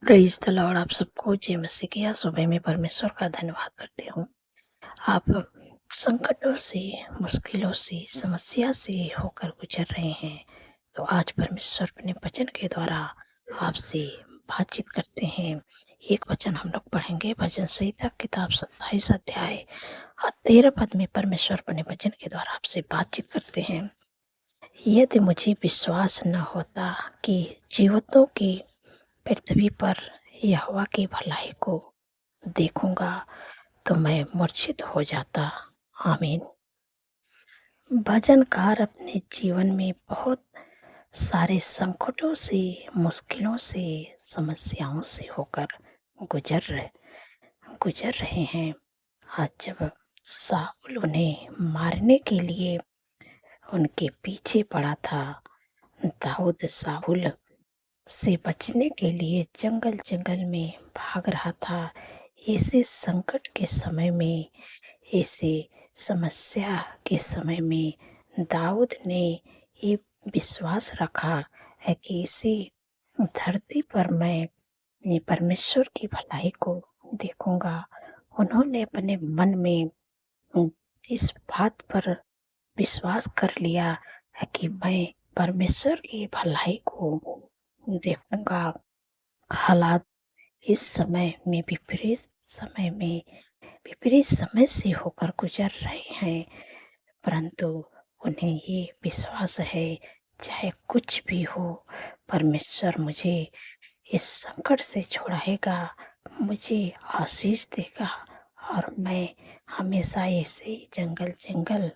Praise the Lord. आप सबको जय मसीह की सुबह में परमेश्वर का धन्यवाद करती हूँ। आप संकटों से, मुश्किलों से, समस्या से होकर गुज़र रहे हैं, तो आज परमेश्वर अपने वचन के द्वारा आपसे बातचीत करते हैं। एक वचन हम लोग पढ़ेंगे, भजन संहिता किताब 27 अध्याय और 13 पद में परमेश्वर अपने वचन के द्वारा आपसे बातचीत करते हैं। यदि मुझे विश्वास न होता कि जीवितों की पृथ्वी पर यहोवा की भलाई को देखूंगा, तो मैं मूर्छित हो जाता। आमीन। भजनकार अपने जीवन में बहुत सारे संकटों से, मुश्किलों से, समस्याओं से होकर गुजर रहे हैं। आज जब साहुल उन्हें मारने के लिए उनके पीछे पड़ा था, दाऊद साहुल से बचने के लिए जंगल जंगल में भाग रहा था। ऐसे संकट के समय में, ऐसे समस्या के समय में दाऊद ने ये विश्वास रखा है कि इसी धरती पर मैं ये परमेश्वर की भलाई को देखूंगा। उन्होंने अपने मन में इस बात पर विश्वास कर लिया है कि मैं परमेश्वर की भलाई को देखूंगा। हालात इस समय में विपरीत समय से होकर गुजर रहे हैं, परंतु उन्हें ये विश्वास है, चाहे कुछ भी हो, परमेश्वर मुझे इस संकट से छुड़ाएगा, मुझे आशीष देगा और मैं हमेशा ऐसे ही जंगल जंगल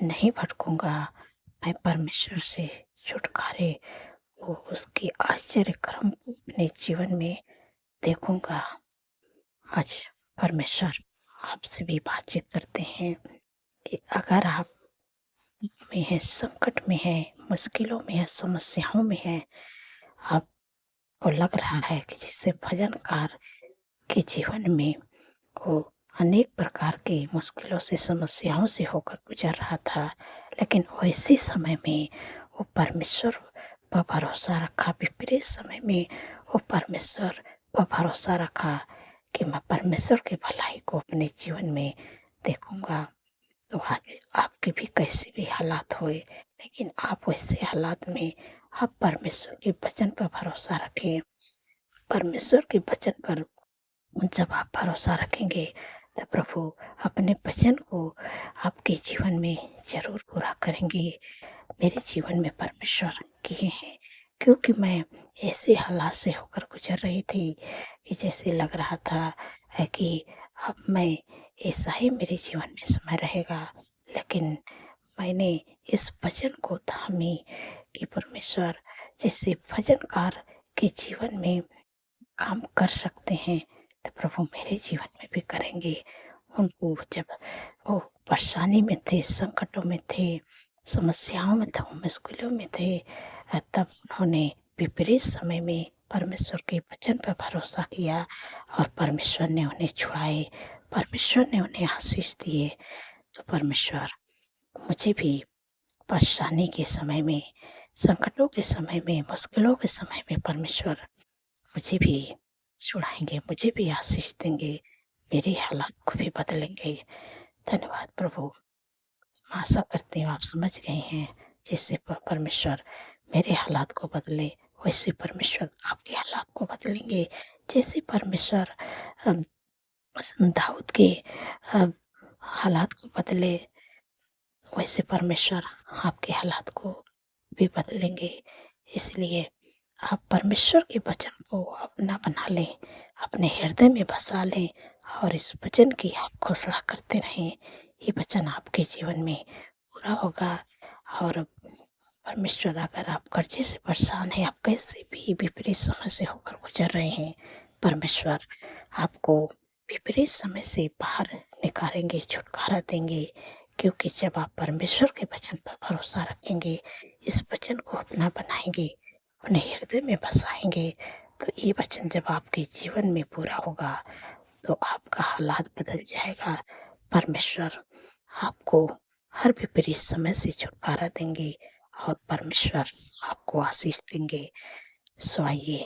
नहीं भटकूंगा। मैं परमेश्वर से छुटकारे वो उसके आश्चर्य कर्म को अपने जीवन में देखूंगा। आज परमेश्वर आपसे भी बातचीत करते हैं कि अगर आप में है, संकट में है, मुश्किलों में है, समस्याओं में है, आपको लग रहा है कि जैसे भजनकार के जीवन में वो अनेक प्रकार की मुश्किलों से, समस्याओं से होकर गुजर रहा था, लेकिन वैसे समय में वो परमेश्वर पर भरोसा रखा। विपरीत समय में वो परमेश्वर पर भरोसा रखा कि मैं परमेश्वर की भलाई को अपने जीवन में देखूंगा। तो आज आपके भी कैसे भी हालात होए, लेकिन आप वैसे हालात में आप परमेश्वर के वचन पर भरोसा रखें। परमेश्वर के वचन पर जब आप भरोसा रखेंगे, तो प्रभु अपने वचन को आपके जीवन में ज़रूर पूरा करेंगे। मेरे जीवन में परमेश्वर किए हैं, क्योंकि मैं ऐसे हालात से होकर गुजर रही थी कि जैसे लग रहा था कि अब मैं ऐसा ही मेरे जीवन में समय रहेगा, लेकिन मैंने इस वचन को थामी कि परमेश्वर जैसे भजनकार के जीवन में काम कर सकते हैं, तो प्रभु मेरे जीवन में भी करेंगे। उनको जब वो परेशानी में थे, संकटों में थे, समस्याओं में थे, मुश्किलों में थे, तब उन्होंने विपरीत समय में परमेश्वर के वचन पर भरोसा किया और परमेश्वर ने उन्हें छुड़ाए, परमेश्वर ने उन्हें आशीष दिए। तो परमेश्वर मुझे भी परेशानी के समय में, संकटों के समय में, मुश्किलों के समय में परमेश्वर मुझे भी छुड़ाएंगे, मुझे भी आशीष देंगे, मेरे हालात को भी बदलेंगे। धन्यवाद प्रभु। आशा करती हूँ आप समझ गए हैं। जैसे परमेश्वर मेरे हालात को बदले, वैसे परमेश्वर आपके हालात को बदलेंगे। जैसे परमेश्वर दाऊद के हालात को बदले, वैसे परमेश्वर आपके हालात को भी बदलेंगे। इसलिए आप परमेश्वर के वचन को अपना बना लें, अपने हृदय में बसा लें और इस वचन की आप घोषणा करते रहें। ये वचन आपके जीवन में पूरा होगा। और परमेश्वर, अगर आप कर्जे से परेशान हैं, आप कैसे भी विपरीत समय से होकर गुजर रहे हैं, परमेश्वर आपको विपरीत समय से बाहर निकालेंगे, छुटकारा देंगे। क्योंकि जब आप परमेश्वर के वचन पर भरोसा रखेंगे, इस वचन को अपना बनाएंगे, अपने हृदय में बसाएंगे, तो ये वचन जब आपके जीवन में पूरा होगा, तो आपका हालात बदल जाएगा। परमेश्वर आपको हर विपरीत समय से छुटकारा देंगे और परमेश्वर आपको आशीष देंगे। सो आइए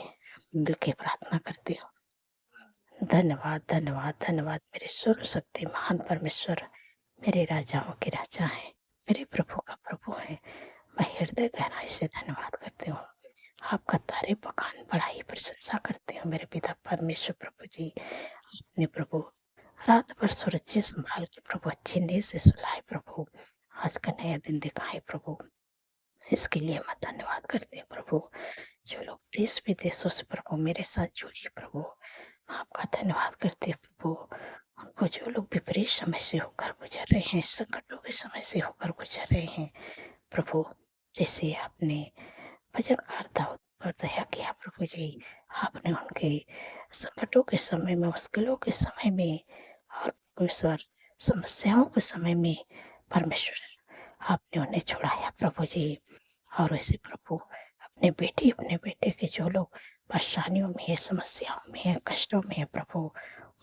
मिल के प्रार्थना करती हूँ। धन्यवाद, धन्यवाद, धन्यवाद मेरे सर्वशक्ति महान परमेश्वर, मेरे राजाओं के राजा हैं, मेरे प्रभु का प्रभु हैं। मैं हृदय गहराई से धन्यवाद करती हूँ। आपका तारीफ़, बखान, बड़ाई, प्रशंसा करती हूँ मेरे पिता परमेश्वर प्रभु जी। आपने प्रभु रात भर सूरज संभाल के प्रभु अच्छी नींद से सुलाए प्रभु। आज का नया दिन दिखाए प्रभु। इसके लिए मैं धन्यवाद करती हूँ प्रभु। जो लोग देश विदेशों से प्रभु मेरे साथ जुड़े प्रभु, आपका धन्यवाद करते हैं प्रभु। उनको जो लोग विपरीत समय से होकर गुजर रहे हैं, संकटों के समय से होकर गुजर रहे हैं प्रभु, जैसे आपने भजनकार दाऊद पर दया किया प्रभु जी। आपने उनके संकटों के समय में, मुश्किलों के समय में और परमेश्वर समस्याओं के समय में परमेश्वर आपने उन्हें छुड़ाया प्रभु जी। और वैसे प्रभु अपने बेटे के जो लोग परेशानियों में है, समस्याओं में है, कष्टों में है प्रभु,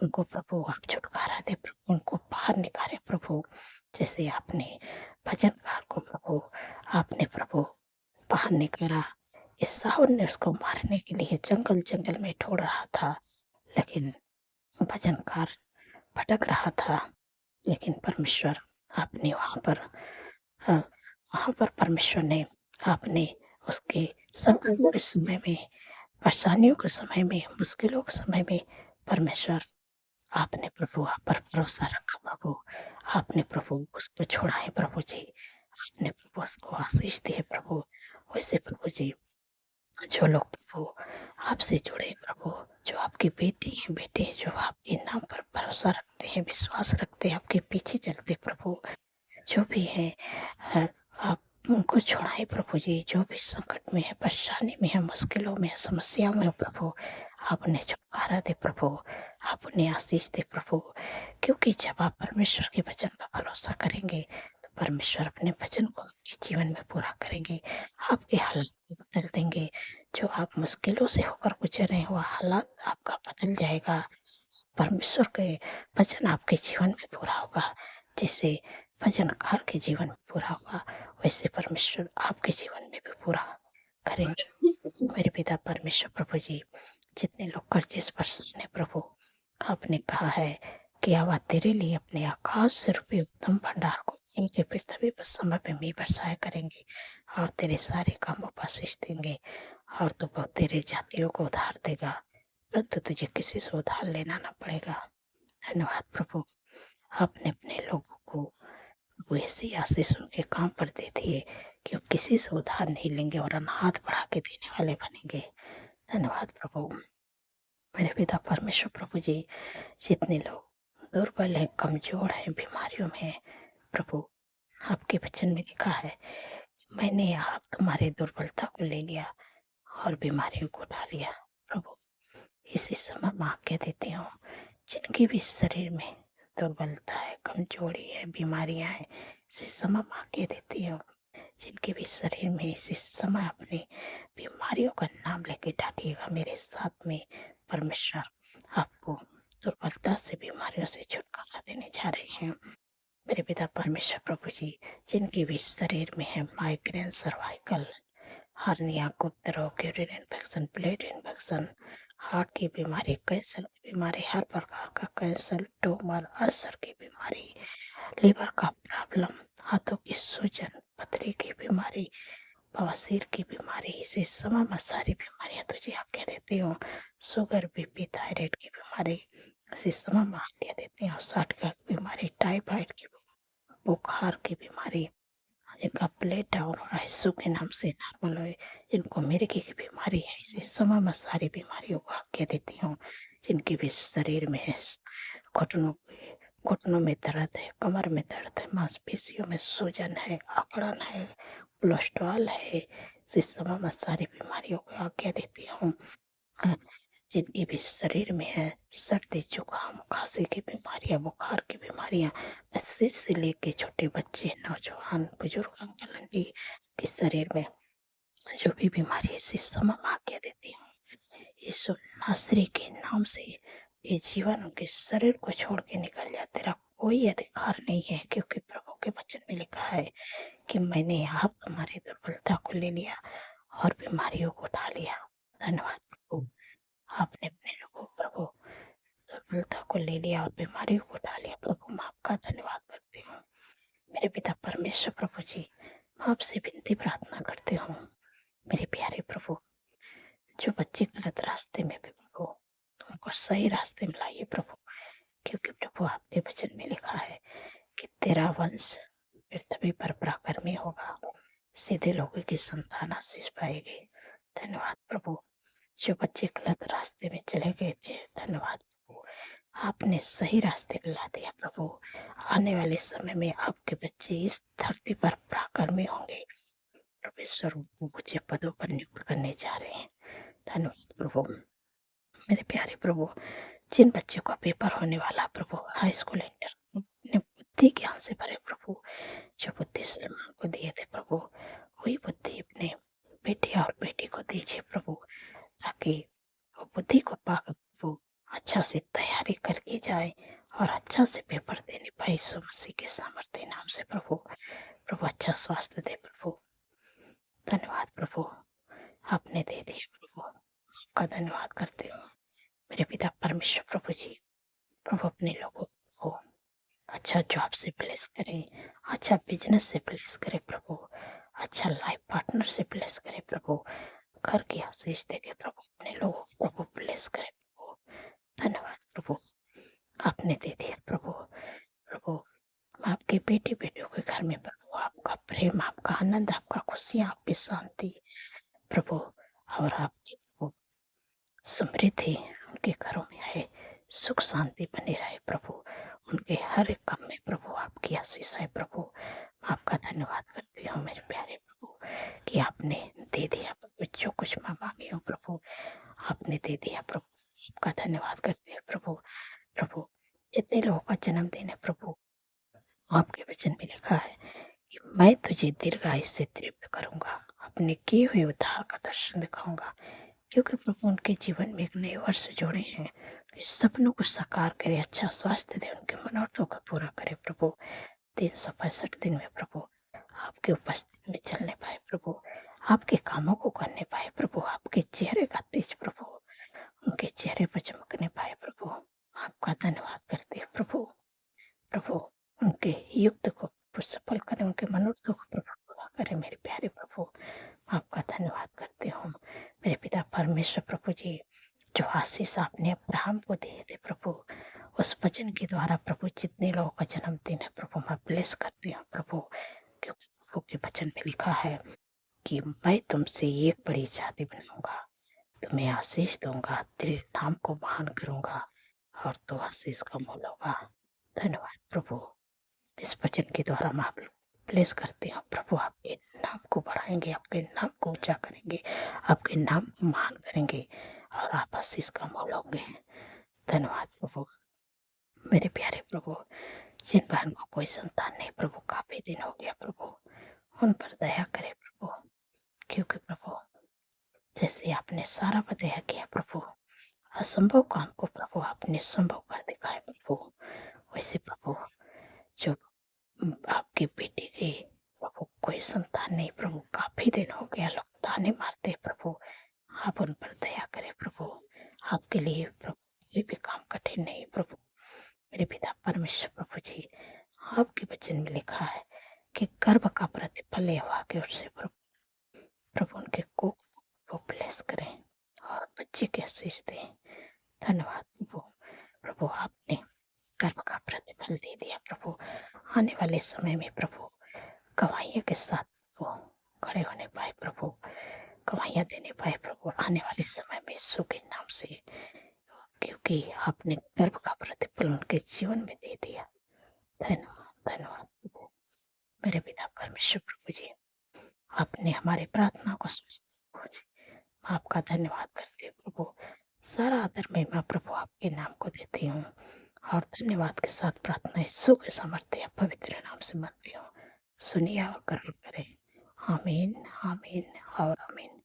उनको प्रभु आप छुटकारा दे प्रभु, उनको बाहर निकाले प्रभु। जैसे आपने भजनकार को प्रभु आपने प्रभु बाहर निकाला। इस साहुल ने उसको मारने के लिए जंगल में ढूंढ रहा था, लेकिन भजनकार भटक रहा था। लेकिन परमेश्वर आपने वहाँ पर परमेश्वर ने आपने उसके संकटों के समय में, परेशानियों के समय में, मुश्किलों के समय में परमेश्वर आपने प्रभु आप पर भरोसा रखा प्रभु। आपने प्रभु उसको छोड़ाए प्रभु जी। आपने प्रभु उसको आशीष दिए प्रभु। वैसे प्रभु जी जो लोग प्रभु आपसे जुड़े प्रभु, जो आपकी बेटी हैं, बेटे हैं, जो आपके नाम पर भरोसा रखते हैं, विश्वास रखते हैं, आपके पीछे चलते प्रभु, जो भी हैं आप उनको छुड़ाए प्रभु जी। जो भी संकट में है, परेशानी में है, मुश्किलों में है, समस्याओं में है प्रभु, आप उन्हें छुटकारा दे प्रभु, आप उन्हें आशीष दे प्रभु। क्योंकि जब आप परमेश्वर के वचन पर भरोसा करेंगे तो परमेश्वर अपने वचन को आपके जीवन में पूरा करेंगे, आपके हालात को बदल देंगे। जो आप मुश्किलों से होकर गुजर रहे हैं, वह हालात आपका बदल जाएगा। परमेश्वर के वचन आपके जीवन में पूरा होगा। जैसे भजनकार के जीवन में पूरा हुआ, वैसे परमेश्वर आपके जीवन में भी पूरा करेंगे। मेरे पिता परमेश्वर प्रभु जी, जितने लोग कर्जे से परेशान है प्रभु, आपने कहा है कि आवा तेरे लिए अपने आकाश से रुपये उत्तम भंडार को खोल के फिर तभी बस समय पे मी बरसाया करेंगे और तेरे सारे कामों पर आशीष देंगे। और तो बहुत तेरे जातियों को उधार देगा, परंतु तुझे किसी से उधार लेना ना पड़ेगा। धन्यवाद प्रभु। आपने अपने लोगों को वो ऐसी आशीष उनके काम पर दे दिए कि वो किसी से उधार नहीं लेंगे और हाथ बढ़ा के देने वाले बनेंगे। धन्यवाद प्रभु। मेरे पिता परमेश्वर प्रभु जी, जितने लोग दुर्बल हैं, कमजोर हैं, बीमारियों में हैं प्रभु, आपके वचन में लिखा है, मैंने आप तुम्हारे दुर्बलता को ले लिया और बीमारियों को उठा लिया प्रभु। इसी समय मैं आज्ञा देती हूँ, जिनकी भी शरीर में दुर्बलता है, कमजोरी है, बीमारियां हैं, इसी समय मैं आज्ञा देती हूँ, जिनके भी शरीर में इसी समय अपनी बीमारियों का नाम लेके डांटिएगा। मेरे साथ में परमेश्वर आपको दुर्बलता से, बीमारियों से छुटकारा देने जा रहे हैं। मेरे पिता परमेश्वर प्रभु जी, जिनके भी शरीर में है माइग्रेन, सर्वाइकल, हर्निया, गुप्त रोग, urine infection, blood infection, heart की बीमारी, कैंसर की बीमारी, हर प्रकार का कैंसर, ट्यूमर, अल्सर की बीमारी, लीवर का प्रॉब्लम, हाथों की सूजन, पथरी की बीमारी, बवासीर की बीमारी, इसी समय मैं सारी बीमारियां तुझे आज्ञा देती हूँ। शुगर, बीपी, थायराइड की बीमारी, इसी समय मैं आज्ञा देती हूँ। साठ की बीमारी, टाइफाइड की, बुखार की बीमारी, जिनका ब्लड डाउन हो रहा है, यीशु के नाम से नॉर्मल हो, जिनको मिर्गी की बीमारी है, इसी समय मैं सारी बीमारियों को आज्ञा देती हूँ। जिनके भी शरीर में है, घुटनों में दर्द है, कमर में दर्द है, मांसपेशियों में सूजन है, अकड़न है, कोलेस्ट्रॉल है, इसी समय मैं सारी बीमारियों को आज्ञा देती हूँ। जिनके भी शरीर में है सर्दी, जुकाम, खांसी की बीमारियां, बुखार की बीमारियां, बच्चे से लेके छोटे बच्चे, नौजवान, बुजुर्ग, अंकल आंटी के शरीर में जो भी बीमारी है, इसी समय मैं आज्ञा देती हूँ, यीशु नासरी के नाम से ये जीवन उनके शरीर को छोड़ के निकल जाए। तेरा कोई अधिकार नहीं है, क्योंकि प्रभु के वचन में लिखा है कि मैंने आप तुम्हारी दुर्बलता को ले लिया और बीमारियों को उठा लिया। धन्यवाद प्रभु। आपने अपने लोगों प्रभु दुर्बलता को ले लिया और बीमारियों को उठा लिया प्रभु। मैं आपका धन्यवाद करती हूँ मेरे पिता परमेश्वर प्रभु जी। मैं आपसे विनती प्रार्थना करती हूँ मेरे प्यारे प्रभु, जो बच्चे गलत रास्ते में भी प्रभु, उनको सही रास्ते में लाइए प्रभु, क्योंकि प्रभु आपके वचन में लिखा है कि तेरा वंश पृथ्वी पर पराक्रमी होगा, सीधे लोगों की संतान आशीष पाएगी। धन्यवाद प्रभु, जो बच्चे गलत रास्ते में चले गए थे, धन्यवाद प्रभु, आपने सही रास्ते पे ला दिया प्रभु। आने वाले समय में आपके बच्चे इस धरती पर पराक्रमी होंगे। परमेश्वर उनको ऊंचे पदों पर नियुक्त करने जा रहे हैं। धन्यवाद प्रभु मेरे प्यारे प्रभु, जिन बच्चों का पेपर होने वाला प्रभु, हाई स्कूल इंटर, अपने बुद्धि ज्ञान से भरे प्रभु, जो बुद्धि सुलेमान को दिए थे प्रभु, वही बुद्धि अपने बेटे और बेटी को दीजिए प्रभु, ताकि वो बुद्धि को पाकर प्रभु अच्छा से तैयारी करके जाए और अच्छा से पेपर देने पाए। यीशु मसीह के सामर्थ्य नाम से प्रभु, प्रभु अच्छा स्वास्थ्य दे प्रभु। धन्यवाद प्रभु, आपने दे दिया प्रभु, आपका धन्यवाद करती हूँ मेरे पिता परमेश्वर प्रभु जी। प्रभु अपने लोगों को अच्छा जॉब से ब्लेस करें, अच्छा बिजनेस से ब्लेस करें प्रभु, अच्छा लाइफ पार्टनर से ब्लेस करें प्रभु, घर की आशीष देके प्रभु अपने लोगों को प्रभु ब्लेस करें प्रभु। धन्यवाद प्रभु, आपने दे दिया प्रभु। प्रभु आपके बेटे बेटियों के घर में प्रभु आपका प्रेम, आपका आनंद, आपका खुशियाँ, आपकी शांति प्रभु, और आपकी प्रभु समृद्धि उनके घरों में है, सुख शांति बनी रहे प्रभु, उनके हर एक काम में प्रभु आपकी आशीष है प्रभु। आपका धन्यवाद करती हूँ मेरे प्यारे प्रभु कि आपने दे दिया प्रभु, जो कुछ मैं मांगी हूँ प्रभु आपने दे दिया प्रभु। आपका धन्यवाद करते हैं प्रभु। प्रभु जितने लोगों का जन्मदिन है प्रभु, आपके वचन में लिखा है कि मैं तुझे दीर्घायु से दिव्य करूंगा, अपने किए हुए उद्धार का दर्शन दिखाऊंगा, क्योंकि प्रभु उनके जीवन में एक नए वर्ष जोड़े हैं कि सपनों को साकार करे, अच्छा स्वास्थ्य दे, उनके मनोरथों को पूरा करे प्रभु। 365 दिन में प्रभु आपके उपस्थिति में चलने पाए प्रभु, आपके कामों को करने पाए प्रभु, आपके चेहरे का तेज प्रभु उनके चेहरे पर चमकने पाए प्रभु। आपका धन्यवाद करते हैं प्रभु। प्रभु उनके युक्त को सफल करें, उनके मनोरथों को प्रभु पूरा करें मेरे प्यारे प्रभु। आपका धन्यवाद करती हूँ मेरे पिता परमेश्वर प्रभु जी। जो आशीष आपने अब्राहम को दिए थे प्रभु, उस वचन के द्वारा प्रभु जितने लोगों का जन्मदिन है प्रभु मैं ब्लेस करती हूँ प्रभु, क्योंकि प्रभु के वचन में लिखा है कि मैं तुमसे एक बड़ी जाति बनाऊंगा, तुम्हें आशीष दूंगा, तेरे नाम को महान करूंगा और तो आशीष का मोल होगा। धन्यवाद प्रभु, इस वचन के द्वारा मैं आप ब्लेस करती हूँ प्रभु, आपके नाम को बढ़ाएंगे, आपके नाम को ऊंचा करेंगे, आपके नाम को महान करेंगे और आप आशीष का मोल होंगे। धन्यवाद प्रभु मेरे प्यारे प्रभु, जिन बहन को कोई संतान नहीं प्रभु, काफी दिन हो गया प्रभु, उन पर दया करे प्रभु, क्योंकि प्रभु जैसे आपने सारा पर दया किया प्रभु, असंभव काम को प्रभु आपने संभव कर दिखाया प्रभु, वैसे प्रभु जो आपके बेटे के प्रभु कोई संतान नहीं प्रभु, काफी दिन हो गया, लोग ताने मारते प्रभु, आप उन पर दया करें प्रभु। आपके लिए प्रभु कोई भी काम कठिन नहीं प्रभु मेरे पिता परमेश्वर प्रभु जी। आपके वचन में लिखा है कि गर्भ का प्रतिफल यहोवा की ओर से प्रभु, प्रभु उनके को ब्लेस करें और बच्चे के आशीष दें। धन्यवाद प्रभु। प्रभु आपने गर्भ का प्रतिफल दे दिया प्रभु, आने वाले समय में प्रभु गवाहियों के साथ वो खड़े होने पाए प्रभु, गवाहियाँ देने पाए प्रभु आने वाले समय में यीशु के नाम से, क्योंकि आपने गर्भ का प्रतिफल उनके जीवन में दे दिया। धन्यवाद धन्यवाद प्रभु मेरे पिता परमेश्वर प्रभु जी। आपने हमारी प्रार्थना को सुना प्रभु जी, मैं आपका धन्यवाद करती हूँ प्रभु। सारा आदर महिमा प्रभु आपके नाम को देती हूँ और धन्यवाद के साथ प्रार्थना यीशु के सामर्थ्य पवित्र नाम से मानती हूँ। सुनिए और ग्रहण करें। आमीन आमीन और आमीन।